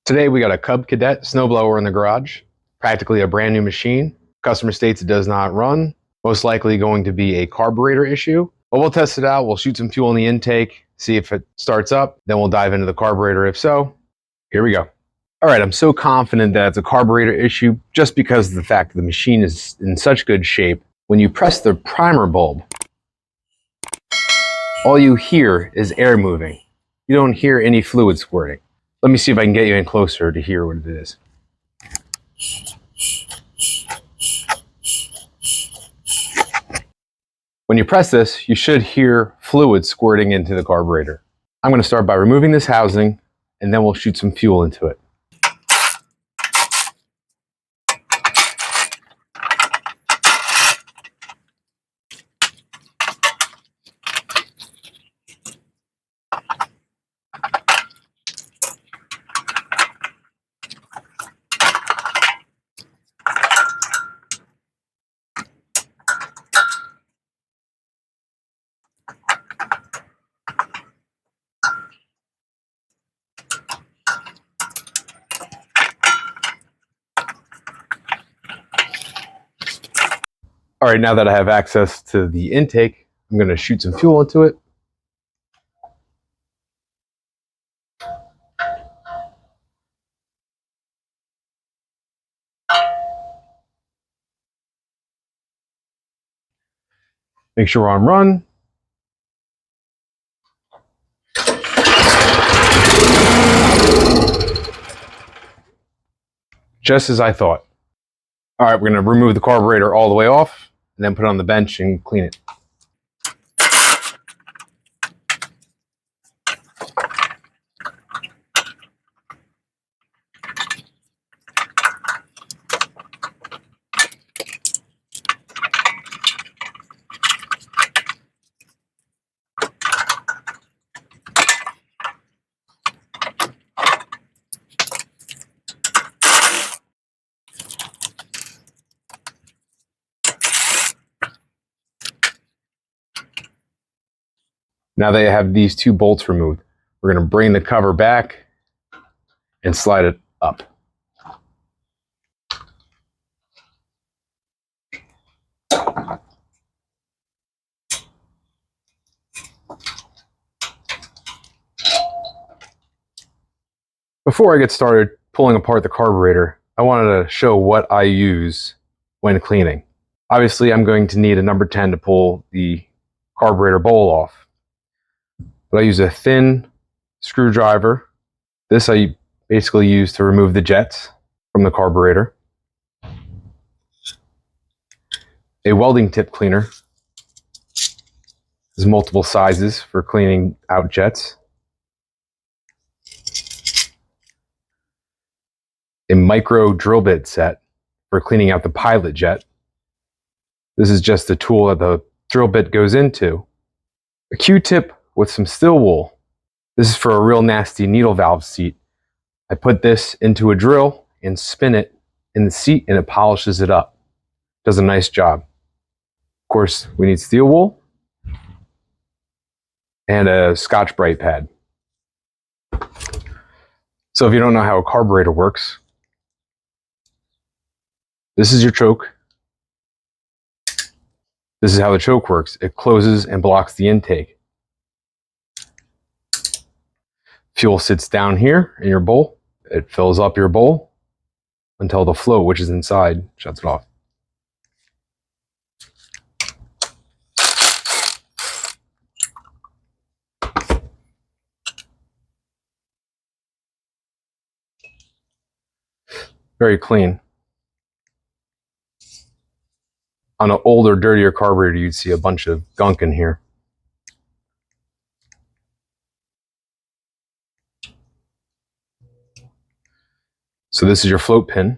Today we got a Cub Cadet Snow Blower in the garage, practically a brand new machine. Customer states it does not run, most likely going to be a carburetor issue. But we'll test it out, we'll shoot some fuel in the intake, see if it starts up, then we'll dive into the carburetor if so. Here we go. All right, I'm so confident that it's a carburetor issue just because of the fact that the machine is in such good shape. When you press the primer bulb, all you hear is air moving. You don't hear any fluid squirting. Let me see if I can get you in closer to hear what it is. When you press this, you should hear fluid squirting into the carburetor. I'm going to start by removing this housing, and then we'll shoot some fuel into it. All right, now that I have access to the intake, I'm going to shoot some fuel into it. Make sure we're on run. Just as I thought. All right, we're going to remove the carburetor all the way off, and then put it on the bench and clean it. Now that I have these two bolts removed, we're going to bring the cover back and slide it up. Before I get started pulling apart the carburetor, I wanted to show what I use when cleaning. Obviously, I'm going to need a number 10 to pull the carburetor bowl off. But I use a thin screwdriver. This I basically use to remove the jets from the carburetor. A welding tip cleaner. There's multiple sizes for cleaning out jets. A micro drill bit set for cleaning out the pilot jet. This is just the tool that the drill bit goes into. A Q-tip with some steel wool. This is for a real nasty needle valve seat. I put this into a drill and spin it in the seat and it polishes it up. Does a nice job. Of course, we need steel wool and a Scotch-Brite pad. So if you don't know how a carburetor works, this is your choke. This is how the choke works. It closes and blocks the intake. Fuel sits down here in your bowl. It fills up your bowl until the float, which is inside, shuts it off. Very clean. On an older, dirtier carburetor, you'd see a bunch of gunk in here. So this is your float pin.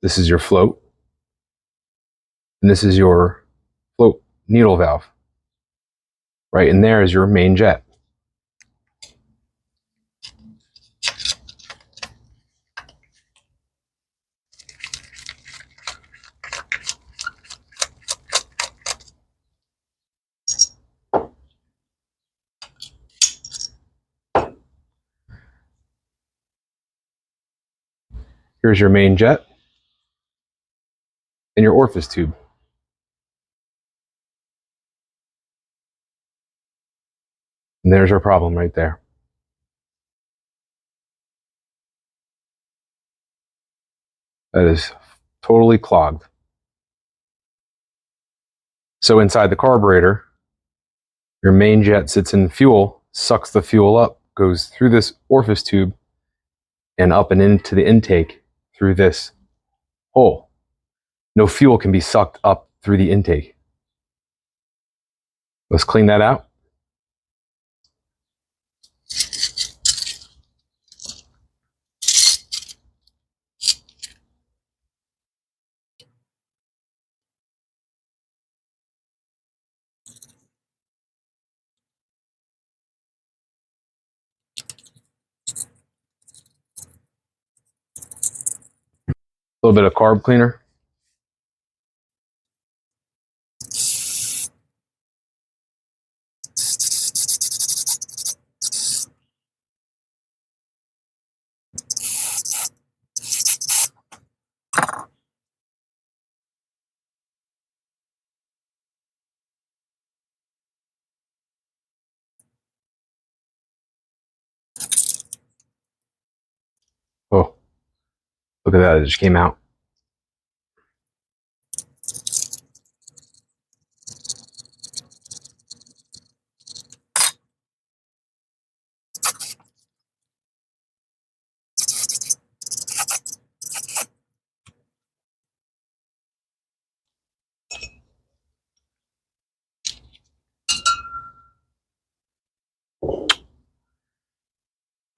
This is your float. And this is your float needle valve. Right in there is your main jet. Here's your main jet and your orifice tube. And there's our problem right there. That is totally clogged. So inside the carburetor, your main jet sits in fuel, sucks the fuel up, goes through this orifice tube and up and into the intake through this hole. No fuel can be sucked up through the intake. Let's clean that out. A little bit of carb cleaner. Oh, look at that, it just came out.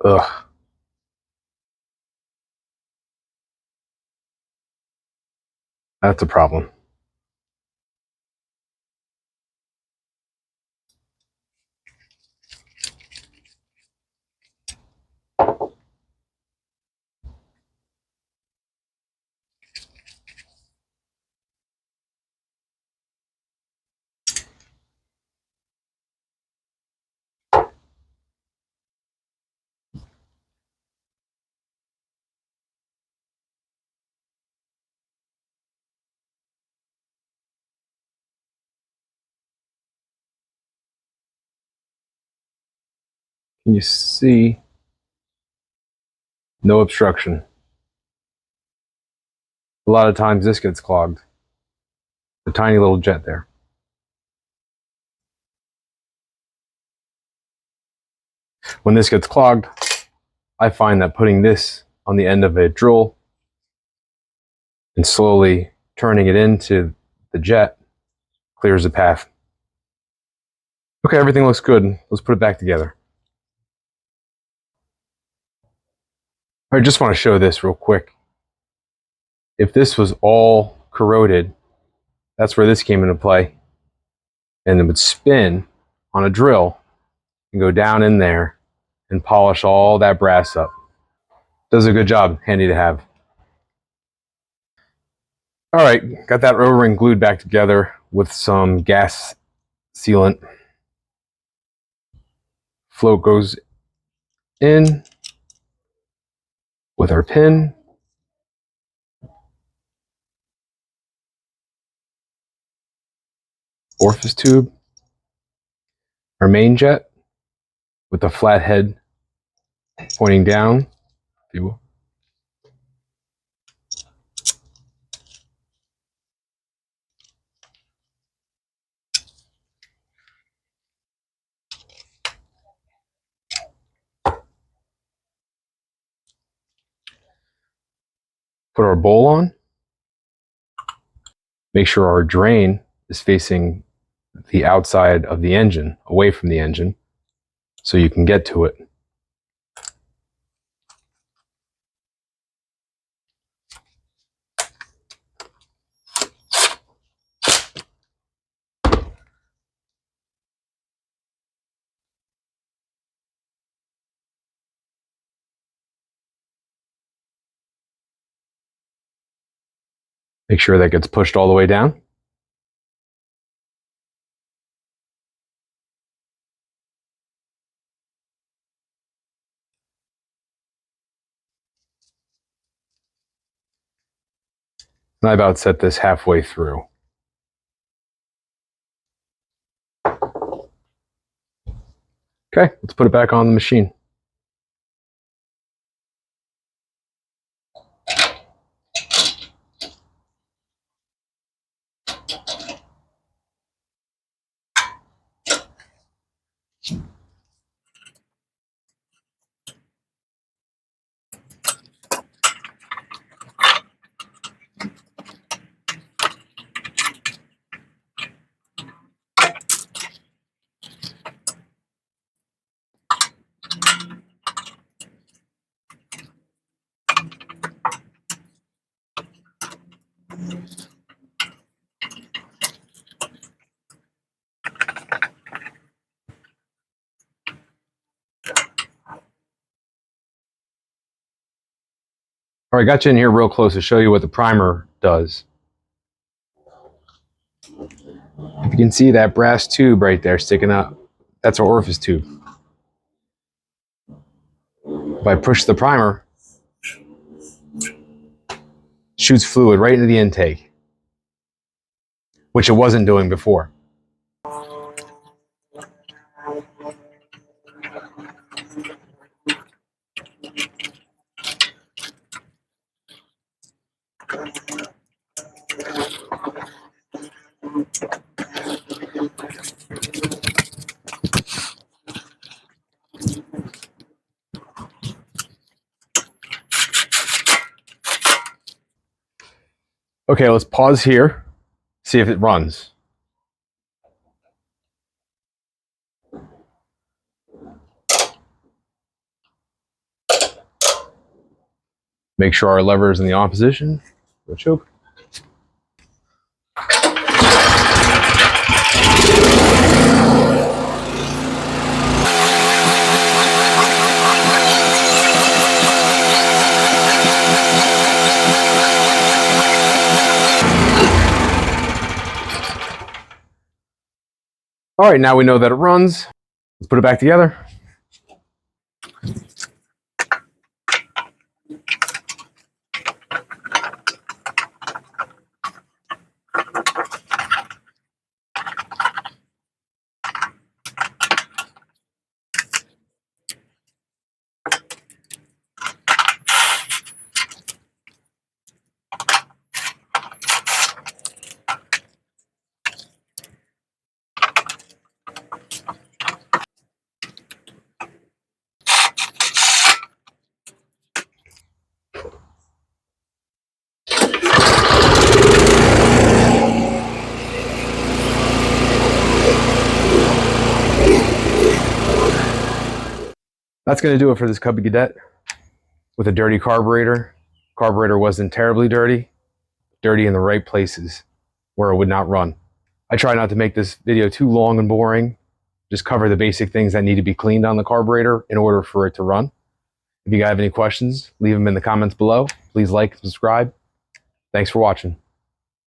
Ugh. That's a problem. Can you see? No obstruction. A lot of times this gets clogged. A tiny little jet there. When this gets clogged, I find that putting this on the end of a drill and slowly turning it into the jet clears the path. Okay, everything looks good. Let's put it back together. I just want to show this real quick. If this was all corroded, that's where this came into play. And it would spin on a drill and go down in there and polish all that brass up. Does a good job, handy to have. All right, got that O-ring glued back together with some gas sealant. Float goes in with our pin. Orifice tube. Our main jet with the flat head pointing down, if you will. Put our bowl on. Make sure our drain is facing the outside of the engine, away from the engine, so you can get to it. Make sure that gets pushed all the way down. And I about set this halfway through. Okay, let's put it back on the machine. All right, got you in here real close to show you what the primer does. If you can see that brass tube right there sticking up, that's our orifice tube. If I push the primer, shoots fluid right into the intake, which it wasn't doing before. Okay, let's pause here, see if it runs. Make sure our lever is in the on position. Go choke. All right, now we know that it runs. Let's put it back together. That's going to do it for this Cub Cadet with a dirty carburetor. Carburetor wasn't terribly dirty, dirty in the right places where it would not run. I try not to make this video too long and boring. Just cover the basic things that need to be cleaned on the carburetor in order for it to run. If you guys have any questions, leave them in the comments below. Please like and subscribe. Thanks for watching.